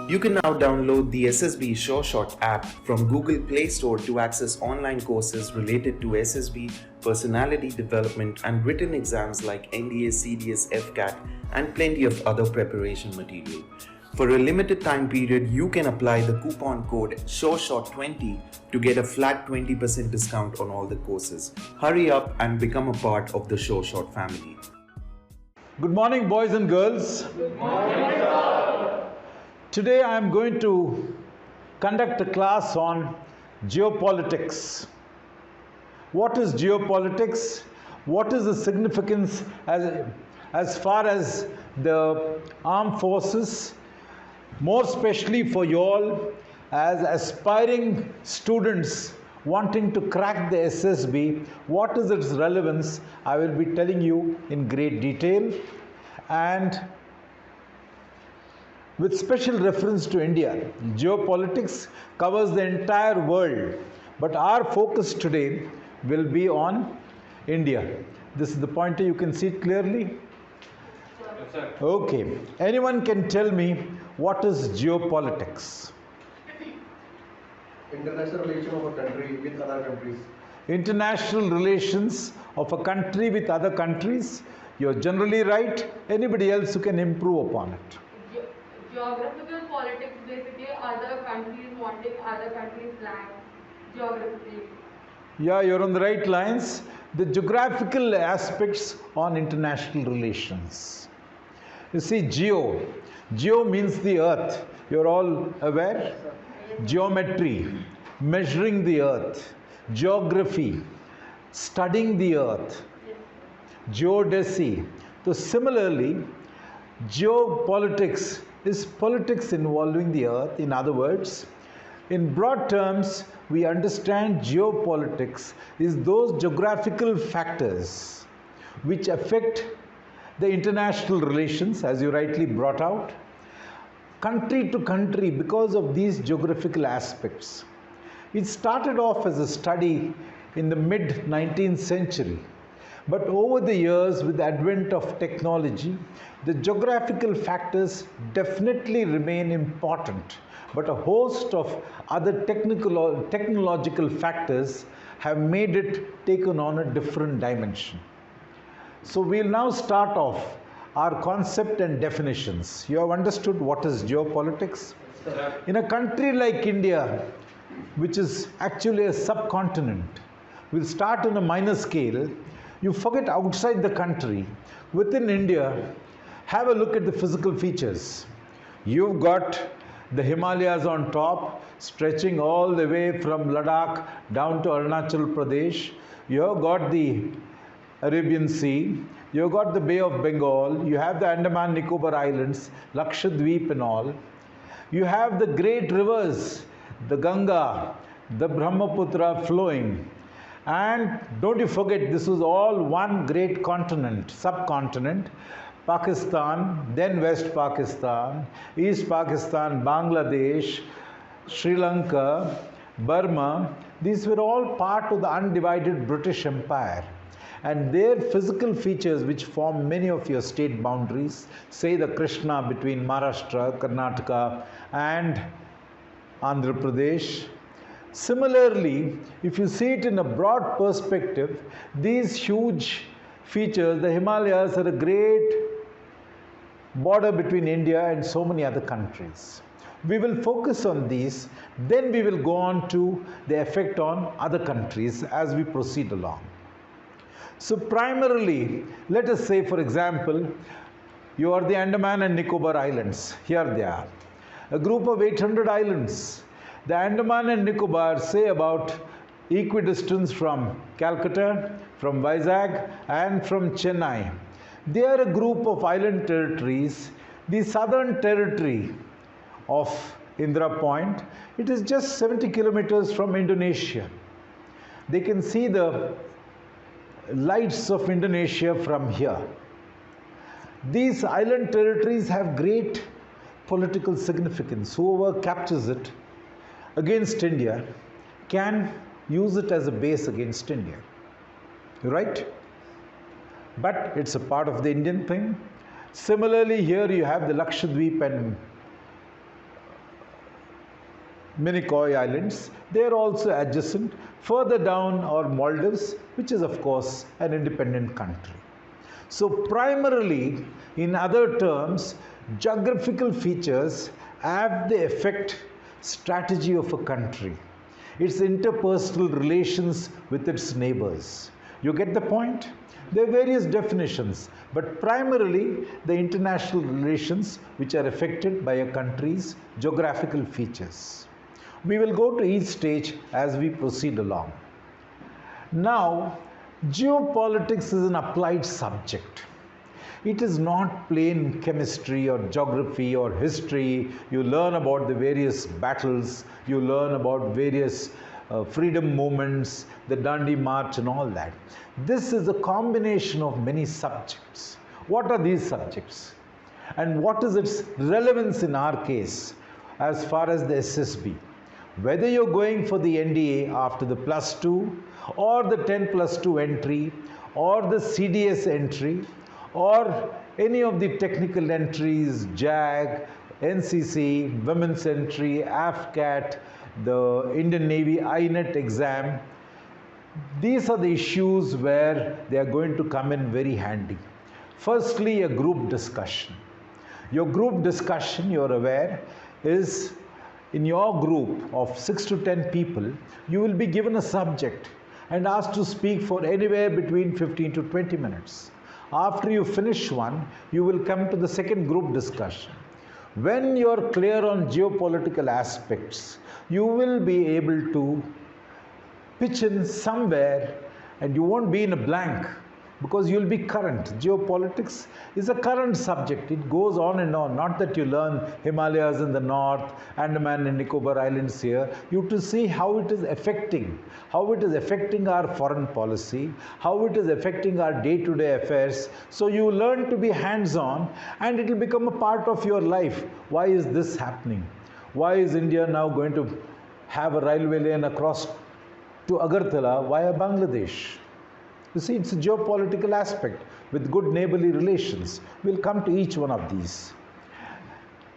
You can now download the SSB SureShot app from Google Play Store to access online courses related to SSB, personality development, and written exams like NDA, CDS, FCAT, and plenty of other preparation material. For a limited time period, you can apply the coupon code SureShot20 to get a flat 20% discount on all the courses. Hurry up and become a part of the SureShot family. Good morning, boys and girls. Good morning, sir. Today I am going to conduct a class on geopolitics. What is geopolitics? What is the significance as far as the armed forces, more especially for you all as aspiring students wanting to crack the SSB? What is its relevance? I will be telling you in great detail, and with special reference to India. Geopolitics covers the entire world, but our focus today will be on India. This is the pointer, you can see it clearly? Yes, sir. Okay. Anyone can tell me what is geopolitics? International relation of a country with other countries. International relations of a country with other countries. You're generally right. Anybody else who can improve upon it? Geographical politics, basically other countries wanting other countries' land geographically. Yeah, you're on the right lines. The geographical aspects on international relations. You see, geo means the earth. You're all aware? Geometry, measuring the earth. Geography, studying the earth. Geodesy. So similarly, geopolitics is politics involving the earth. In other words, in broad terms, we understand geopolitics is those geographical factors which affect the international relations, as you rightly brought out, country to country because of these geographical aspects. It started off as a study in the mid-19th century. But over the years, with the advent of technology, the geographical factors definitely remain important. But a host of other technological factors have made it taken on a different dimension. So we'll now start off our concept and definitions. You have understood what is geopolitics? In a country like India, which is actually a subcontinent, we'll start on a minor scale. You forget outside the country. Within India, have a look at the physical features. You've got the Himalayas on top, stretching all the way from Ladakh down to Arunachal Pradesh. You've got the Arabian Sea. You've got the Bay of Bengal. You have the Andaman Nicobar Islands, Lakshadweep and all. You have the great rivers, the Ganga, the Brahmaputra flowing. And don't you forget, this is all one great continent, subcontinent. Pakistan, then West Pakistan, East Pakistan, Bangladesh, Sri Lanka, Burma. These were all part of the undivided British Empire. And their physical features, which form many of your state boundaries, say the Krishna between Maharashtra, Karnataka, and Andhra Pradesh. Similarly, if you see it in a broad perspective, these huge features, the Himalayas, are a great border between India and so many other countries. We will focus on these, then we will go on to the effect on other countries as we proceed along. So primarily, let us say, for example, you are the Andaman and Nicobar Islands. Here they are. A group of 800 islands. The Andaman and Nicobar, say about equidistance from Calcutta, from Vizag, and from Chennai. They are a group of island territories. The southern territory of Indira Point, it is just 70 kilometers from Indonesia. They can see the lights of Indonesia from here. These island territories have great political significance. Whoever captures it against India can use it as a base against India. Right? But it's a part of the Indian thing. Similarly, here you have the Lakshadweep and Minicoy Islands. They are also adjacent. Further down are Maldives, which is of course an independent country. So primarily, in other terms, geographical features have the effect strategy of a country, its interpersonal relations with its neighbors. You get the point? There are various definitions, but primarily the international relations which are affected by a country's geographical features. We will go to each stage as we proceed along. Now, geopolitics is an applied subject. It is not plain chemistry or geography or history. You learn about the various battles, you learn about various freedom movements, the Dandi March and all that. This is a combination of many subjects. What are these subjects? And what is its relevance in our case as far as the SSB? Whether you're going for the NDA after the +2 or the 10+2 entry or the CDS entry or any of the technical entries, JAG, NCC, Women's Entry, AFCAT, the Indian Navy INET exam, these are the issues where they are going to come in very handy. Firstly, a group discussion. Your group discussion, you're aware, is in your group of 6 to 10 people, you will be given a subject and asked to speak for anywhere between 15 to 20 minutes. After you finish one, you will come to the second group discussion. When you are clear on geopolitical aspects, you will be able to pitch in somewhere and you won't be in a blank because you'll be current. Geopolitics is a current subject. It goes on and on. Not that you learn Himalayas in the north, Andaman and Nicobar Islands here. You have to see how it is affecting our foreign policy, how it is affecting our day-to-day affairs. So you learn to be hands-on and it will become a part of your life. Why is this happening? Why is India now going to have a railway lane across to Agartala via Bangladesh? You see, it's a geopolitical aspect with good neighborly relations. We'll come to each one of these.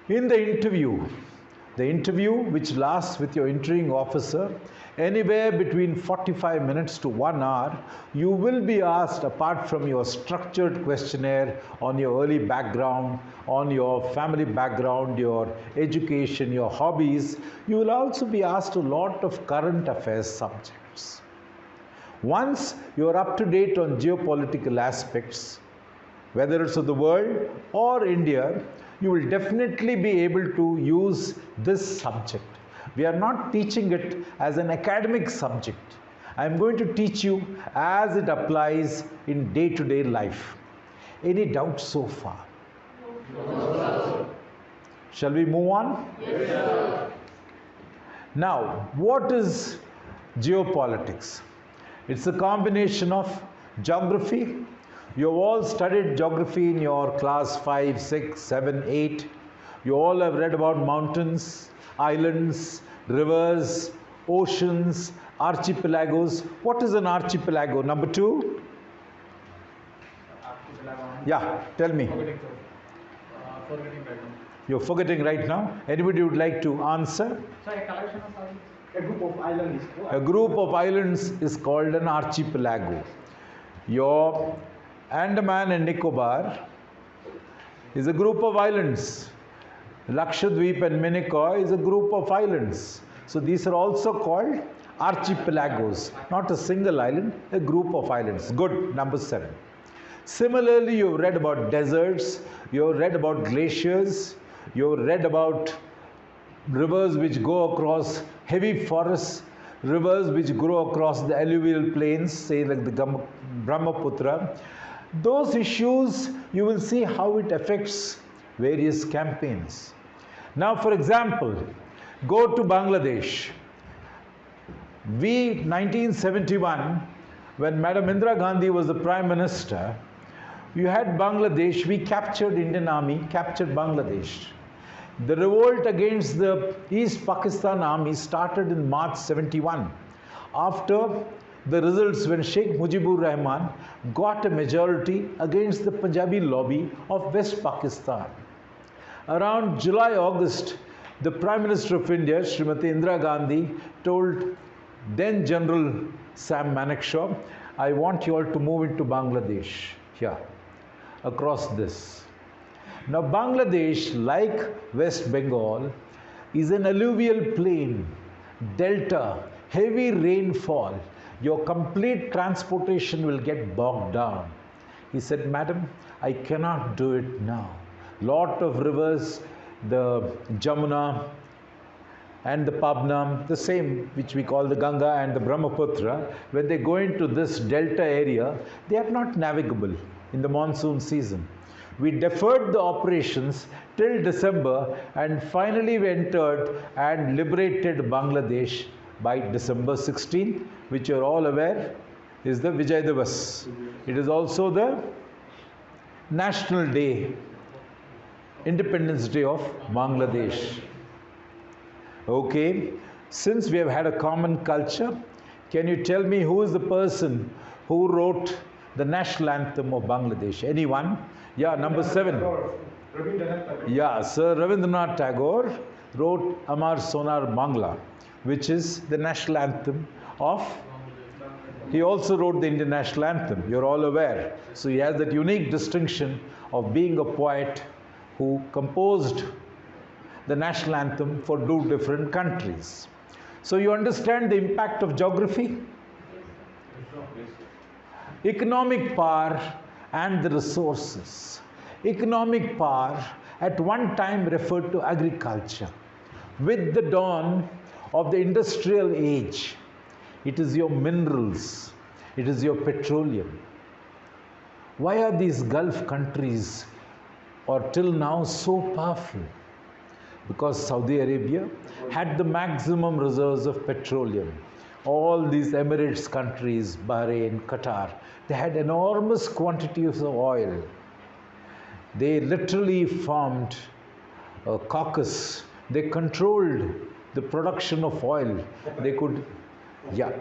In the interview which lasts with your interviewing officer, anywhere between 45 minutes to 1 hour, you will be asked, apart from your structured questionnaire on your early background, on your family background, your education, your hobbies, you will also be asked a lot of current affairs subjects. Once you are up to date on geopolitical aspects, whether it's of the world or India, you will definitely be able to use this subject. We are not teaching it as an academic subject. I am going to teach you as it applies in day-to-day life. Any doubts so far? No. Shall we move on? Yes, sir. Now, what is geopolitics? It's a combination of geography. You have all studied geography in your class 5, 6, 7, 8. You all have read about mountains, islands, rivers, oceans, archipelagos. What is an archipelago? Number 2? Yeah, tell me. Forgetting right now. You're forgetting right now. Anybody would like to answer? So a collection of islands. A group of islands. A group of islands is called an archipelago. Your Andaman and Nicobar is a group of islands. Lakshadweep and Minicoy is a group of islands. So these are also called archipelagos. Not a single island, a group of islands. Good, number 7. Similarly, you've read about deserts, you've read about glaciers, you've read about rivers which go across heavy forests, rivers which grow across the alluvial plains, say like the Brahmaputra. Those issues, you will see how it affects various campaigns. Now, for example, go to Bangladesh. 1971, when Madam Indira Gandhi was the Prime Minister, you had Bangladesh, we captured Indian Army, captured Bangladesh. The revolt against the East Pakistan Army started in March 71. After the results when Sheikh Mujibur Rahman got a majority against the Punjabi lobby of West Pakistan. Around July, August, The Prime Minister of India, Srimati Indira Gandhi, told then General Sam Manekshaw, I want you all to move into Bangladesh, here, across this. Now Bangladesh, like West Bengal, is an alluvial plain, delta, heavy rainfall. Your complete transportation will get bogged down. He said, Madam, I cannot do it now. Lot of rivers, the Jamuna and the Pabna, the same which we call the Ganga and the Brahmaputra, when they go into this delta area, they are not navigable in the monsoon season. We deferred the operations till December and finally we entered and liberated Bangladesh by December 16th, which you are all aware is the Vijay Diwas. It is also the National Day, Independence Day of Bangladesh. Okay, since we have had a common culture, can you tell me who is the person who wrote the national anthem of Bangladesh? Anyone? Yeah, number 7. Yeah, Sir Rabindranath Tagore wrote Amar Sonar Bangla, which is the national anthem of. He also wrote the Indian national anthem, you're all aware. So he has that unique distinction of being a poet who composed the national anthem for 2 different countries. So you understand the impact of geography? Economic power and the resources. Economic power at one time referred to agriculture. With the dawn of the industrial age, it is your minerals, it is your petroleum. Why are these Gulf countries or till now so powerful? Because Saudi Arabia had the maximum reserves of petroleum. All these Emirates countries, Bahrain, Qatar, they had enormous quantities of oil. They literally formed a caucus. They controlled the production of oil. They could, yeah,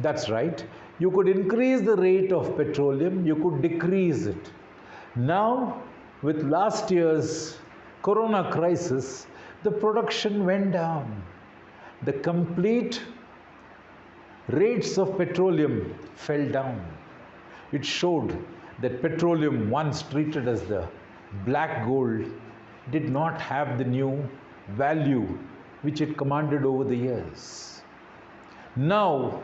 that's right. You could increase the rate of petroleum, you could decrease it. Now, with last year's corona crisis, the production went down. The complete rates of petroleum fell down. It showed that petroleum, once treated as the black gold, did not have the new value which it commanded over the years. Now,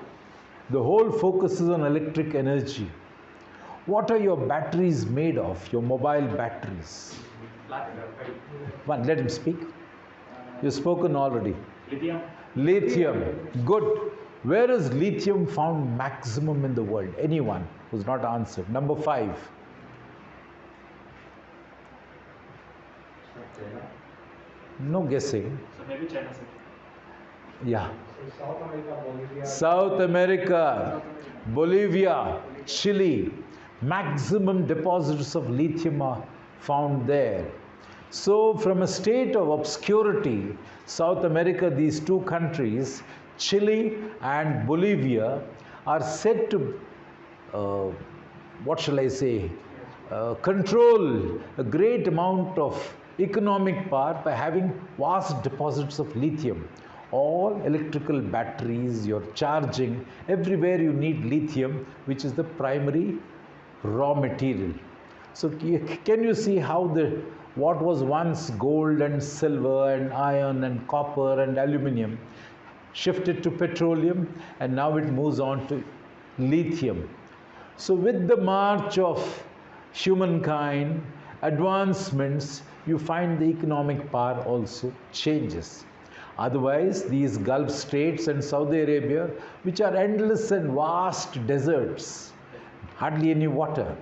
the whole focus is on electric energy. What are your batteries made of, your mobile batteries? One, let him speak. You've spoken already. Lithium. Lithium. Good. Where is lithium found maximum in the world? Anyone who's not answered. Number 5. No guessing. So maybe China, sir. Yeah. South America, Bolivia. South America, Bolivia, Chile. Maximum deposits of lithium are found there. So from a state of obscurity, South America, these 2 countries, Chile and Bolivia, are said to, control a great amount of economic power by having vast deposits of lithium. All electrical batteries, your charging, everywhere you need lithium, which is the primary raw material. So can you see how what was once gold and silver and iron and copper and aluminium shifted to petroleum, and now it moves on to lithium. So with the march of humankind, advancements, you find the economic power also changes. Otherwise, these Gulf states and Saudi Arabia, which are endless and vast deserts, hardly any water,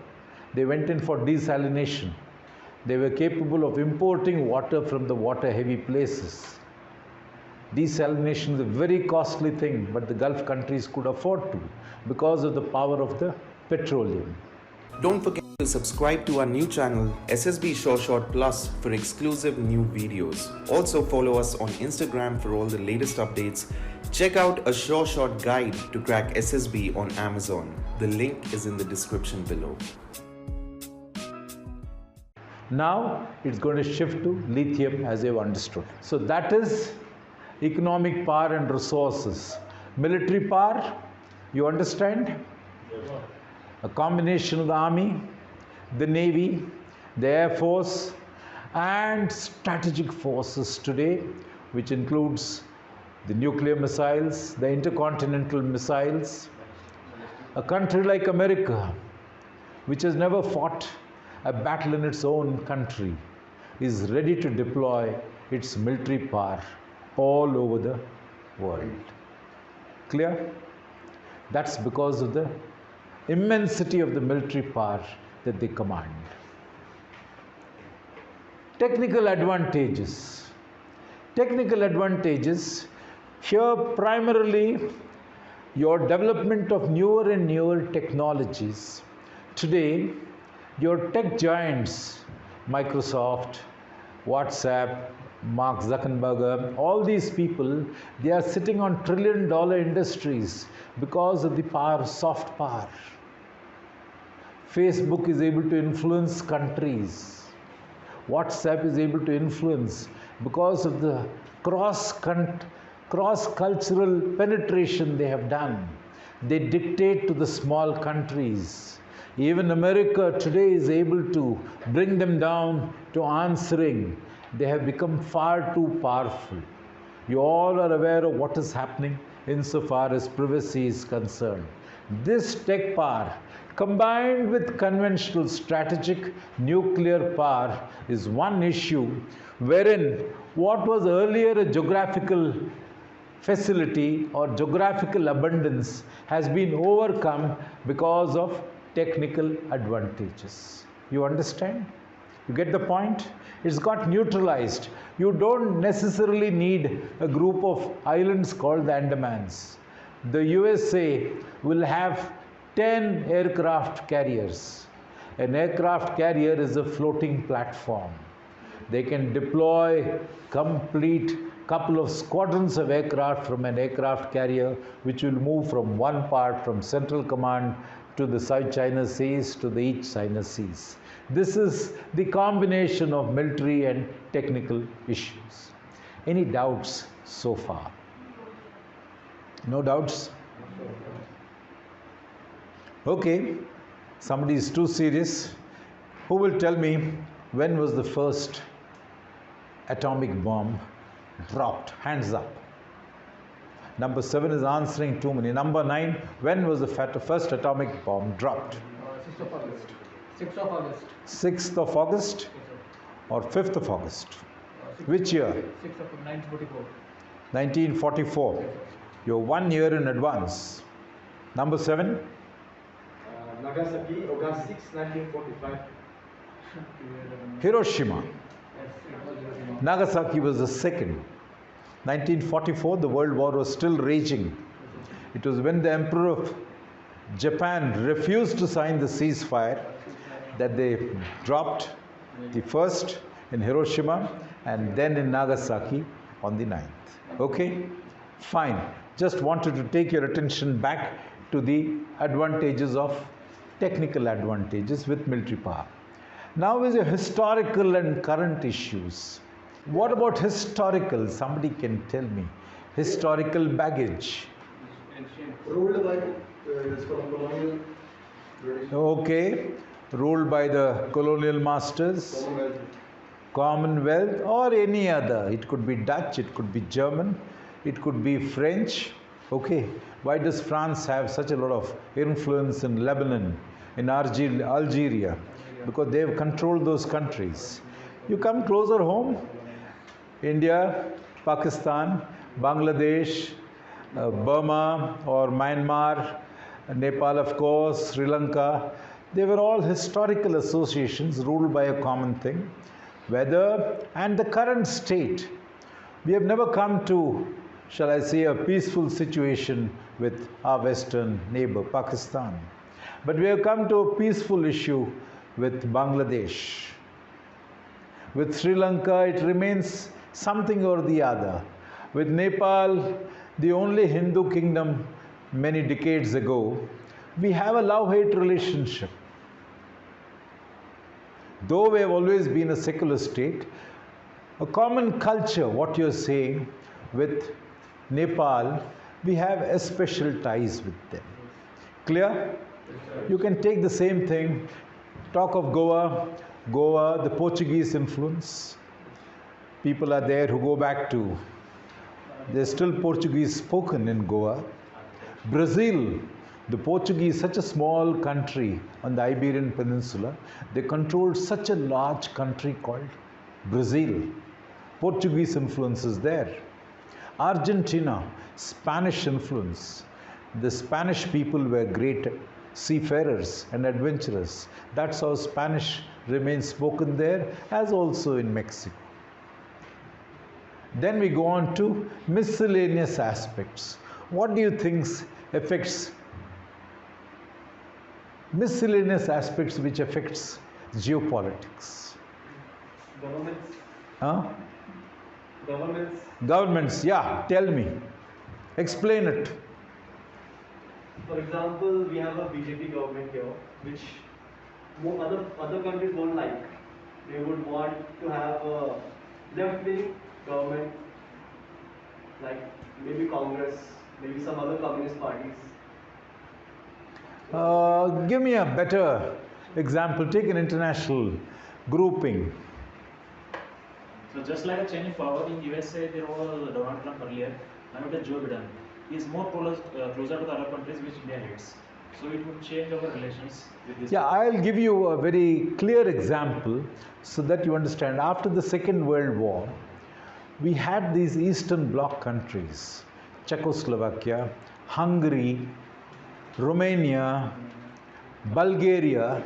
they went in for desalination. They were capable of importing water from the water-heavy places. Desalination is a very costly thing, but the Gulf countries could afford to because of the power of the petroleum. Don't forget to subscribe to our new channel SSB SureShot Plus for exclusive new videos. Also follow us on Instagram for all the latest updates. Check out a SureShot guide to crack SSB on Amazon. The link is in the description below. Now it's going to shift to lithium, as you've understood. So that is economic power and resources. Military power, you understand? A combination of the army, the navy, the air force, and strategic forces today, which includes the nuclear missiles, the intercontinental missiles. A country like America, which has never fought a battle in its own country, is ready to deploy its military power all over the world. Clear? That's because of the immensity of the military power that they command. Technical advantages. Technical advantages, here primarily your development of newer and newer technologies. Today, your tech giants, Microsoft, WhatsApp, Mark Zuckerberg, all these people, they are sitting on trillion-dollar industries because of the power, soft power. Facebook is able to influence countries. WhatsApp is able to influence because of the cross-cultural penetration they have done. They dictate to the small countries. Even America today is able to bring them down to answering. They have become far too powerful. You all are aware of what is happening insofar as privacy is concerned. This tech power, combined with conventional strategic nuclear power, is one issue wherein what was earlier a geographical facility or geographical abundance has been overcome because of technical advantages. You understand? You get the point? It's got neutralized. You don't necessarily need a group of islands called the Andamans. The USA will have 10 aircraft carriers. An aircraft carrier is a floating platform. They can deploy complete couple of squadrons of aircraft from an aircraft carrier, which will move from one part, from Central Command to the South China Seas to the East China Seas. This is the combination of military and technical issues. Any doubts so far? No doubts? Okay, somebody is too serious. Who will tell me when was the first atomic bomb dropped? Hands up. Number 7 is answering too many. Number 9, when was the first atomic bomb dropped? 6th of August. 6th of August. 6th of August or 5th of August? Which year? 6th of 1944. 1944. You're 1 year in advance. Number 7? Nagasaki, August 6, 1945. Hiroshima. Yes, it was Hiroshima. Nagasaki was the second. 1944, the World War was still raging. It was when the Emperor of Japan refused to sign the ceasefire that they dropped the first in Hiroshima and then in Nagasaki on the 9th. Okay? Fine. Just wanted to take your attention back to the advantages of technical advantages with military power. Now is your historical and current issues. What about historical? Somebody can tell me. Historical baggage. Ruled by colonial British. Okay. Ruled by the colonial masters, Commonwealth, or any other. It could be Dutch, it could be German, it could be French. Okay. Why does France have such a lot of influence in Lebanon, in Algeria? Because they have controlled those countries. You come closer home, India, Pakistan, Bangladesh, Burma or Myanmar, Nepal of course, Sri Lanka. They were all historical associations ruled by a common thing. Whether, and the current state, we have never come to, shall I say, a peaceful situation with our western neighbor, Pakistan. But we have come to a peaceful issue with Bangladesh. With Sri Lanka, it remains something or the other. With Nepal, the only Hindu kingdom many decades ago, we have a love-hate relationship. though we have always been a secular state, a common culture, what you're saying, with Nepal, we have special ties with them. Clear? You can take the same thing, talk of Goa, the Portuguese influence. People are there who go back to, there's still Portuguese spoken in Goa. Brazil, the Portuguese, such a small country on the Iberian Peninsula, they controlled such a large country called Brazil. Portuguese influence is there. Argentina, Spanish influence. The Spanish people were great seafarers and adventurers. That's how Spanish remains spoken there, as also in Mexico. Then we go on to miscellaneous aspects. What do you think affects miscellaneous aspects which affects geopolitics? Governments. Huh? Governments. Yeah, tell me. Explain it. For example, we have a BJP government here, which other countries don't like. They would want to have a left-wing government, like maybe Congress, maybe some other communist parties. Give me a better example. Take an international grouping. So just like a change in power in USA, there was Donald Trump earlier. Now it is Joe Biden. He is more closer to the Arab countries which India hates. So it would change our relations with this. Yeah, I'll give you a very clear example so that you understand. After the Second World War, we had these Eastern Bloc countries, Czechoslovakia, Hungary, Romania, Bulgaria.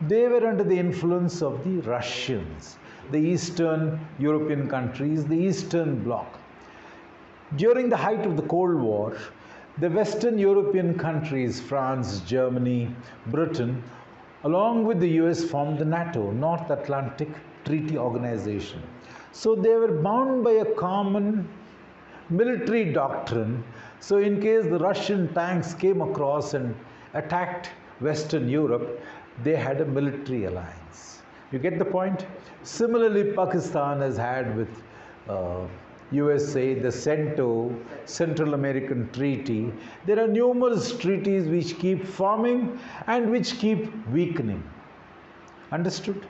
They were under the influence of the Russians, the Eastern European countries, the Eastern Bloc. During the height of the Cold War, the Western European countries, France, Germany, Britain, along with the US, formed the NATO, North Atlantic Treaty Organization. So they were bound by a common military doctrine. So in case the Russian tanks came across and attacked Western Europe, they had a military alliance. You get the point? Similarly, Pakistan has had with USA, the CENTO, Central American Treaty. There are numerous treaties which keep forming and which keep weakening. Understood?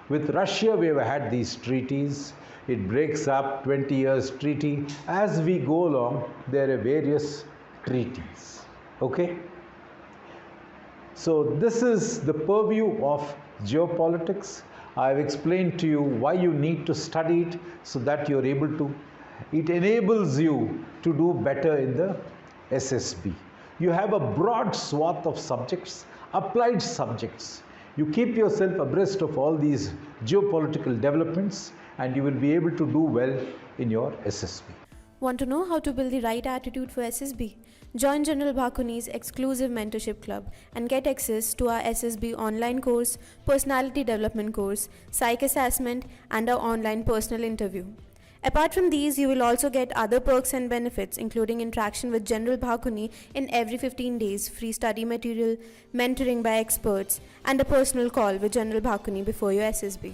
With Russia, we have had these treaties. It breaks up, 20 years treaty. As we go along, there are various treaties. Okay? So this is the purview of geopolitics. I've explained to you why you need to study it so that you're able to. It enables you to do better in the SSB. You have a broad swath of subjects, applied subjects. You keep yourself abreast of all these geopolitical developments and you will be able to do well in your SSB. Want to know how to build the right attitude for SSB? Join General Bhakuni's exclusive mentorship club and get access to our SSB online course, personality development course, psych assessment, and our online personal interview. Apart from these, you will also get other perks and benefits, including interaction with General Bhakuni in every 15 days, free study material, mentoring by experts, and a personal call with General Bhakuni before your SSB.